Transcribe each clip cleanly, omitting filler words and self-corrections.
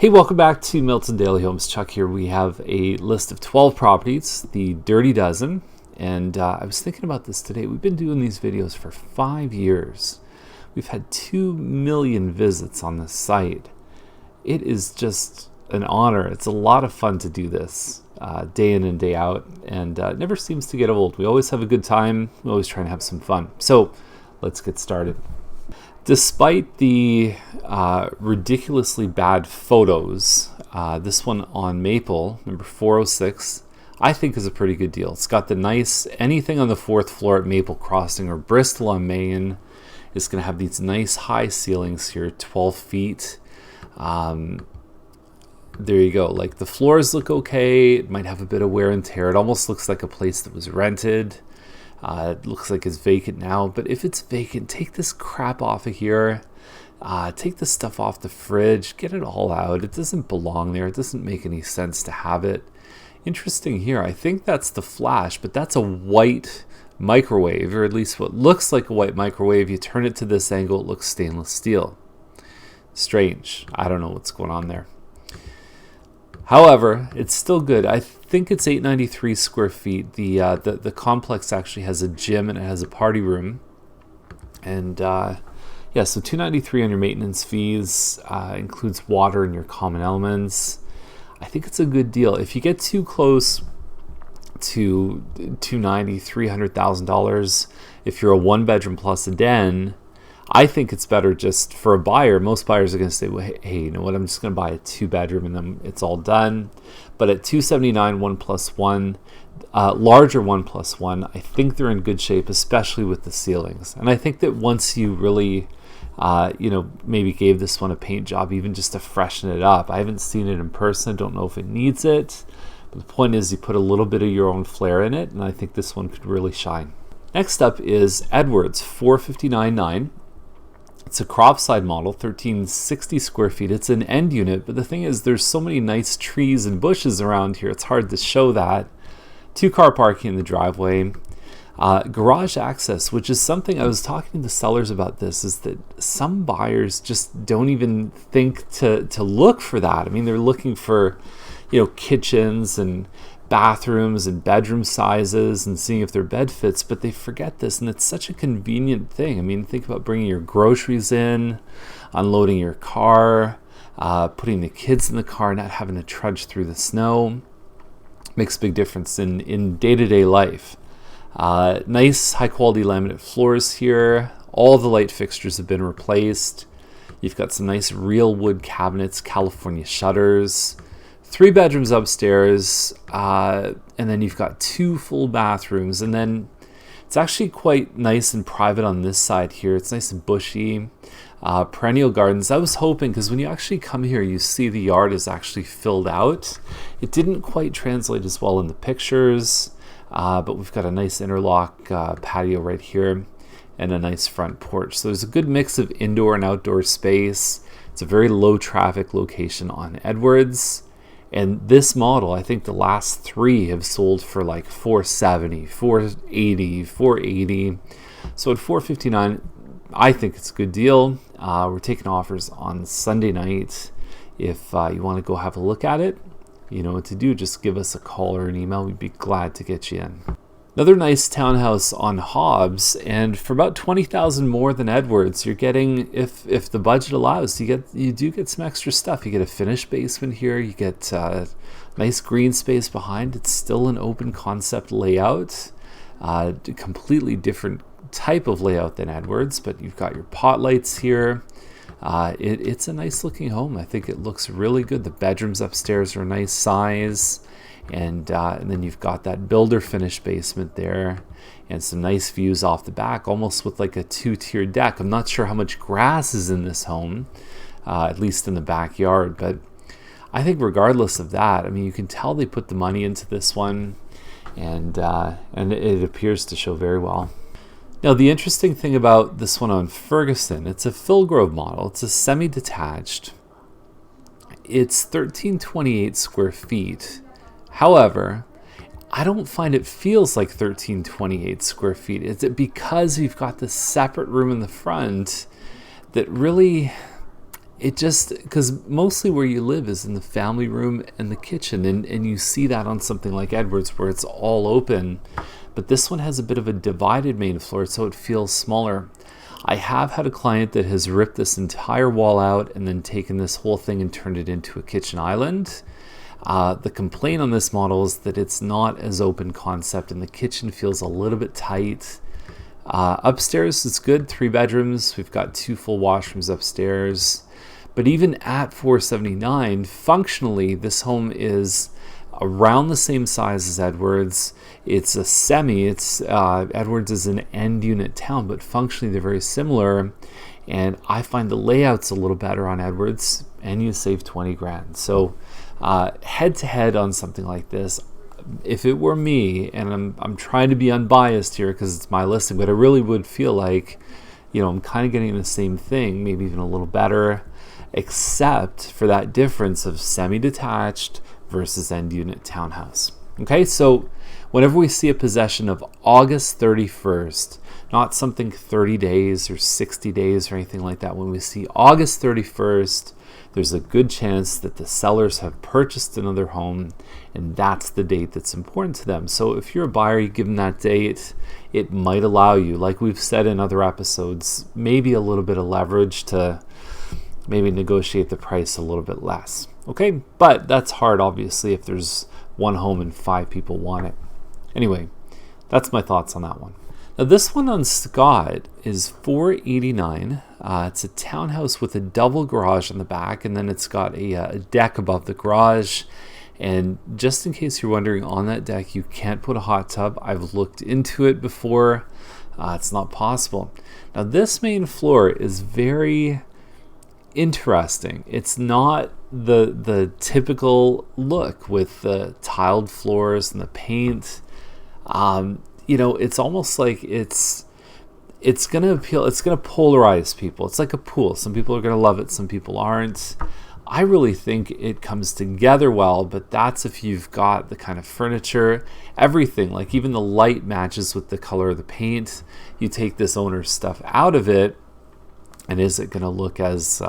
Hey, welcome back to Milton Daily Homes. Chuck here. We have a list of 12 properties, the Dirty Dozen. And I was thinking about this today. We've been doing these videos for 5 years. We've had 2 million visits on the site. It is just an honor. It's a lot of fun to do this day in and day out. And it never seems to get old. We always have a good time. We always try and have some fun. So let's get started. Despite the ridiculously bad photos, this one on Maple, number 406, I think is a pretty good deal. It's got the nice, anything on the 4th floor at Maple Crossing or Bristol on Main is going to have these nice high ceilings here, 12 feet. There you go. Like the floors look okay. It might have a bit of wear and tear. It almost looks like a place that was rented. It looks like it's vacant now, but if it's vacant, take this crap off of here. Take the stuff off the fridge. Get it all out. It doesn't belong there. It doesn't make any sense to have it. Interesting here. I think that's the flash, but that's a white microwave, or at least what looks like a white microwave. You turn it to this angle, it looks stainless steel. Strange. I don't know what's going on there. However, it's still good. I think it's 893 square feet. The complex actually has a gym and it has a party room. And yeah, so $293 on your maintenance fees, includes water and your common elements. I think it's a good deal. If you get too close to $290,000, $300,000, if you're a 1-bedroom plus a den, I think it's better just for a buyer. Most buyers are going to say, well, hey, you know what? I'm just going to buy a 2-bedroom and then it's all done. But at $279, 1+1, larger 1+1, I think they're in good shape, especially with the ceilings. And I think that once you really, maybe gave this one a paint job, even just to freshen it up. I haven't seen it in person. Don't know if it needs it. But the point is you put a little bit of your own flair in it, and I think this one could really shine. Next up is Edwards, 459.9. It's a cropside model, 1360 square feet. It's an end unit, but the thing is there's so many nice trees and bushes around here, it's hard to show that. 2-car parking in the driveway. Garage access, which is something I was talking to the sellers about this, is that some buyers just don't even think to look for that. I mean, they're looking for, kitchens and bathrooms and bedroom sizes and seeing if their bed fits, but they forget this, and it's such a convenient thing. I mean, think about bringing your groceries in, unloading your car, putting the kids in the car, not having to trudge through the snow. Makes a big difference in day-to-day life. Nice high-quality laminate floors here. All the light fixtures have been replaced. You've got some nice real wood cabinets, California shutters. 3 bedrooms upstairs, and then you've got 2 full bathrooms, and then it's actually quite nice and private on this side here. It's nice and bushy, perennial gardens. I was hoping, because when you actually come here, you see the yard is actually filled out. It didn't quite translate as well in the pictures, but we've got a nice interlock patio right here and a nice front porch. So there's a good mix of indoor and outdoor space. It's a very low traffic location on Edwards. And this model, I think the last 3 have sold for like $470, $480, $480. So at $459, I think it's a good deal. We're taking offers on Sunday night. If you want to go have a look at it, you know what to do. Just give us a call or an email. We'd be glad to get you in. Another nice townhouse on Hobbs, and for about $20,000 more than Edwards, you're getting, if the budget allows, you do get some extra stuff. You get a finished basement here. You get nice green space behind. It's still an open concept layout, completely different type of layout than Edwards, but you've got your pot lights here. It's a nice looking home. I think it looks really good. The bedrooms upstairs are a nice size. And then you've got that builder finished basement there and some nice views off the back, almost with like a 2-tier deck. I'm not sure how much grass is in this home, at least in the backyard, but I think regardless of that, I mean, you can tell they put the money into this one, and it appears to show very well. Now, the interesting thing about this one on Ferguson, it's a Philgrove model. It's a semi-detached. It's 1328 square feet. However, I don't find it feels like 1328 square feet. Is it because you've got this separate room in the front that really, it just, because mostly where you live is in the family room and the kitchen, and you see that on something like Edwards where it's all open, but this one has a bit of a divided main floor, so it feels smaller. I have had a client that has ripped this entire wall out and then taken this whole thing and turned it into a kitchen island. The complaint on this model is that it's not as open concept and the kitchen feels a little bit tight. Upstairs is good, 3 bedrooms. We've got 2 full washrooms upstairs. But even at $479, functionally, this home is around the same size as Edwards. It's a semi. Edwards is an end unit town, but functionally they're very similar. And I find the layout's a little better on Edwards, and you save 20 grand. So head to head on something like this, if it were me, and I'm trying to be unbiased here because it's my listing, but I really would feel like, I'm kind of getting the same thing, maybe even a little better, except for that difference of semi-detached versus end unit townhouse. Okay, so whenever we see a possession of August 31st, not something 30 days or 60 days or anything like that, when we see August 31st, there's a good chance that the sellers have purchased another home, and that's the date that's important to them. So if you're a buyer, you give them that date, it might allow you, like we've said in other episodes, maybe a little bit of leverage to maybe negotiate the price a little bit less. Okay, but that's hard, obviously, if there's one home and 5 people want it. Anyway, that's my thoughts on that one. Now this one on Scott is $489. It's a townhouse with a double garage on the back, and then it's got a deck above the garage. And just in case you're wondering, on that deck you can't put a hot tub. I've looked into it before. It's not possible. Now this main floor is very interesting. It's not the typical look with the tiled floors and the paint. It's almost like it's gonna appeal, it's gonna polarize people. It's like a pool. Some people are gonna love it, some people aren't. I really think it comes together well, but that's if you've got the kind of furniture, everything, like even the light matches with the color of the paint. You take this owner's stuff out of it, and is it gonna look as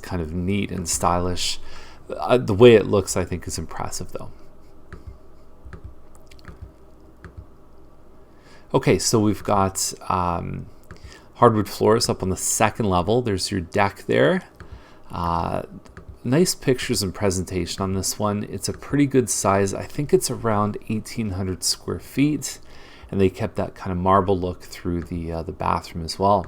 kind of neat and stylish? The way it looks, I think, is impressive though. Okay, so we've got hardwood floors up on the second level. There's your deck there. Nice pictures and presentation on this one. It's a pretty good size. I think it's around 1,800 square feet, and they kept that kind of marble look through the bathroom as well.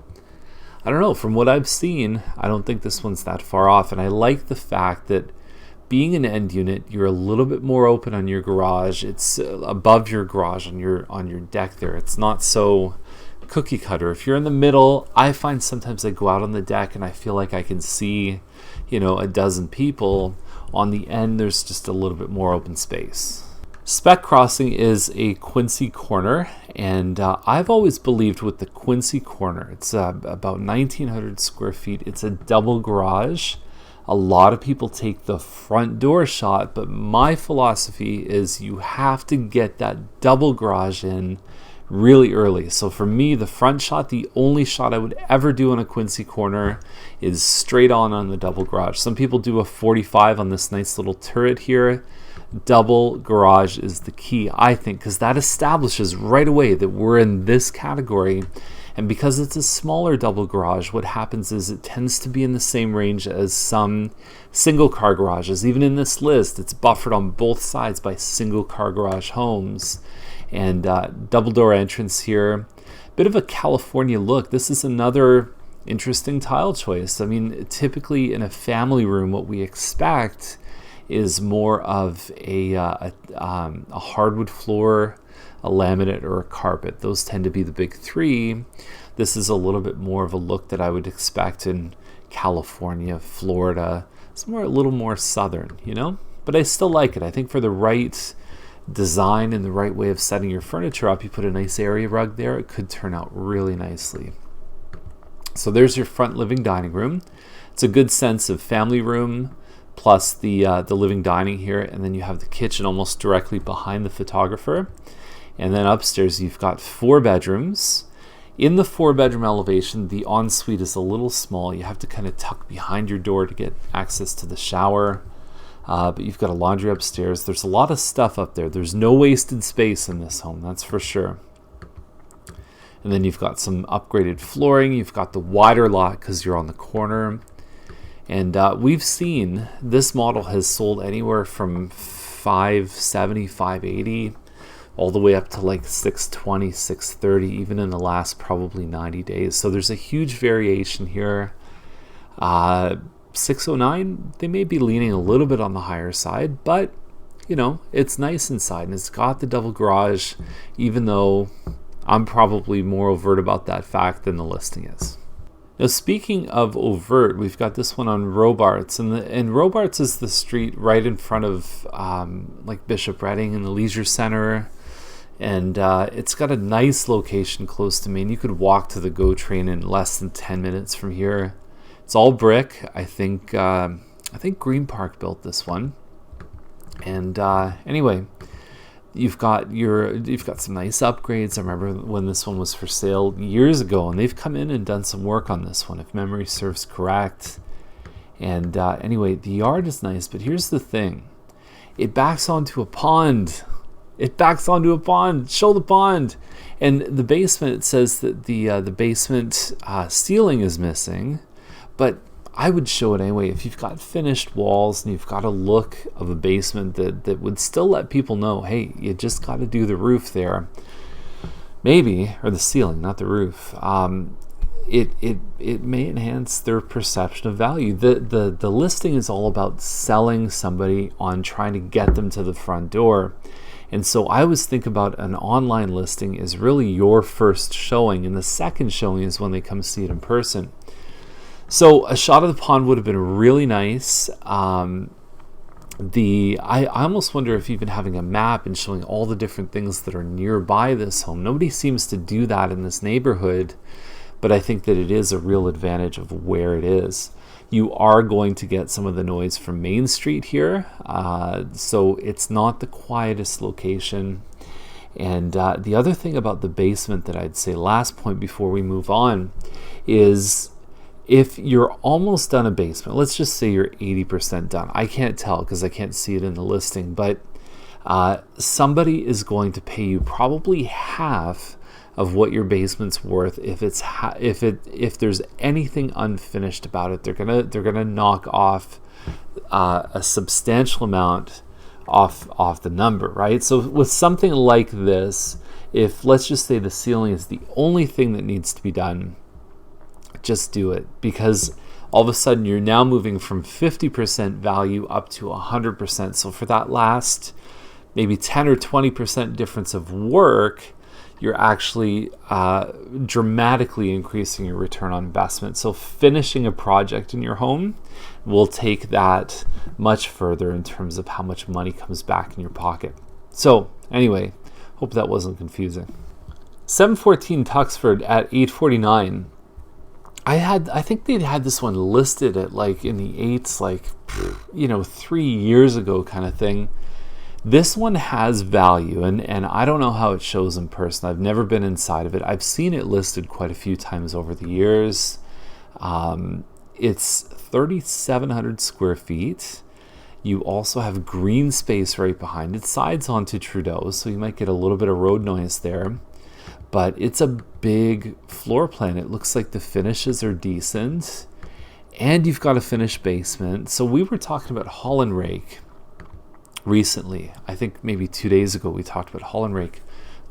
I don't know, from what I've seen, I don't think this one's that far off, and I like the fact that being an end unit, you're a little bit more open on your garage. It's above your garage on your deck there. It's not so cookie cutter. If you're in the middle, I find sometimes I go out on the deck and I feel like I can see, a dozen people. On the end, there's just a little bit more open space. Spec Crossing is a Quincy corner, and I've always believed with the Quincy corner, it's about 1,900 square feet. It's a double garage. A lot of people take the front door shot, but my philosophy is you have to get that double garage in really early. So for me, the front shot, the only shot I would ever do on a Quincy corner is straight on the double garage. Some people do a 45 on this nice little turret here. Double garage is the key, I think, because that establishes right away that we're in this category. And because it's a smaller double garage, what happens is it tends to be in the same range as some single car garages. Even in this list, it's buffered on both sides by single car garage homes. And double door entrance here. Bit of a California look. This is another interesting tile choice. I mean, typically in a family room, what we expect is more of a hardwood floor, a laminate, or a carpet. Those tend to be the big three. This is a little bit more of a look that I would expect in California, Florida, somewhere a little more southern, But I still like it. I think for the right design and the right way of setting your furniture up, you put a nice area rug there, it could turn out really nicely. So there's your front living dining room. It's a good sense of family room plus the living dining here, and then you have the kitchen almost directly behind the photographer. And then upstairs you've got 4 bedrooms, In the 4-bedroom elevation, the ensuite is a little small. You have to kind of tuck behind your door to get access to the shower. But you've got a laundry upstairs. There's a lot of stuff up there. There's no wasted space in this home, that's for sure. And then you've got some upgraded flooring. You've got the wider lot because you're on the corner. And we've seen this model has sold anywhere from $570, $580, all the way up to like $620, $630, even in the last probably 90 days. So there's a huge variation here. $609, they may be leaning a little bit on the higher side, but you know, it's nice inside and it's got the double garage, even though I'm probably more overt about that fact than the listing is. Now, speaking of overt, we've got this one on Robarts, and Robarts is the street right in front of like Bishop Redding and the Leisure Center, and it's got a nice location close to me, and you could walk to the GO train in less than 10 minutes from here. It's all brick. I think Green Park built this one, and anyway. You've got some nice upgrades. I remember when this one was for sale years ago, and they've come in and done some work on this one, if memory serves correct. And anyway, the yard is nice, but here's the thing: it backs onto a pond. It backs onto a pond. Show the pond. And the basement. It says that the basement ceiling is missing, but I would show it anyway. If you've got finished walls and you've got a look of a basement that would still let people know, hey, you just got to do the roof there, maybe, or the ceiling, not the roof. It may enhance their perception of value. The listing is all about selling somebody on trying to get them to the front door. And so I always think about an online listing is really your first showing, and the second showing is when they come see it in person. So a shot of the pond would have been really nice. I almost wonder if even having a map and showing all the different things that are nearby this home. Nobody seems to do that in this neighborhood, but I think that it is a real advantage of where it is. You are going to get some of the noise from Main Street here, so it's not the quietest location. And the other thing about the basement that I'd say, last point before we move on, is if you're almost done a basement, let's just say you're 80% done. I can't tell because I can't see it in the listing, but somebody is going to pay you probably half of what your basement's worth. If there's anything unfinished about it, they're gonna knock off a substantial amount off the number, right? So with something like this, if let's just say the ceiling is the only thing that needs to be done, just do it, because all of a sudden you're now moving from 50% value up to 100%. So for that last maybe 10 or 20% difference of work, you're actually dramatically increasing your return on investment. So finishing a project in your home will take that much further in terms of how much money comes back in your pocket. So anyway, hope that wasn't confusing. 714 Tuxford at 849. I think they'd had this one listed at like in the 8s, like 3 years ago kind of thing. This one has value, and I don't know how it shows in person. I've never been inside of it. I've seen it listed quite a few times over the years. It's 3,700 square feet. You also have green space right behind it. Sides onto Trudeau, so you might get a little bit of road noise there. But it's a big floor plan. It looks like the finishes are decent. And you've got a finished basement. So we were talking about haul and rake recently. I think maybe 2 days ago we talked about haul and rake.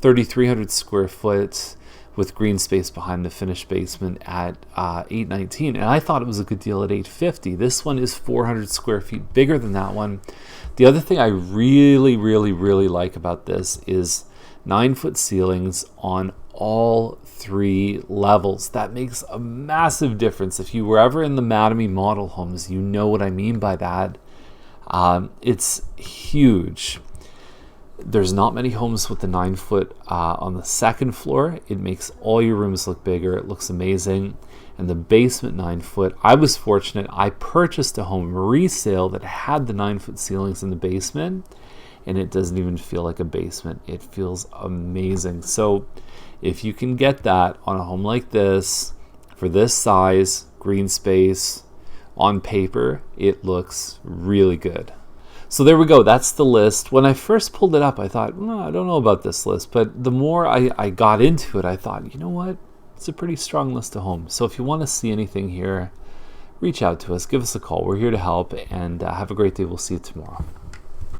3,300 square foot with green space behind the finished basement at $819. And I thought it was a good deal at $850. This one is 400 square feet bigger than that one. The other thing I really, really, really like about this is 9-foot ceilings on all 3 levels. That makes a massive difference. If you were ever in the Mattamy model homes, you know what I mean by that. It's huge. There's not many homes with the 9-foot on the second floor. It makes all your rooms look bigger. It looks amazing. And the basement 9-foot, I was fortunate. I purchased a home resale that had the 9-foot ceilings in the basement, and it doesn't even feel like a basement. It feels amazing. So if you can get that on a home like this, for this size, green space, on paper, it looks really good. So there we go. That's the list. When I first pulled it up, I thought, I don't know about this list. But the more I got into it, I thought, you know what? It's a pretty strong list of homes. So if you want to see anything here, reach out to us. Give us a call. We're here to help. And have a great day. We'll see you tomorrow.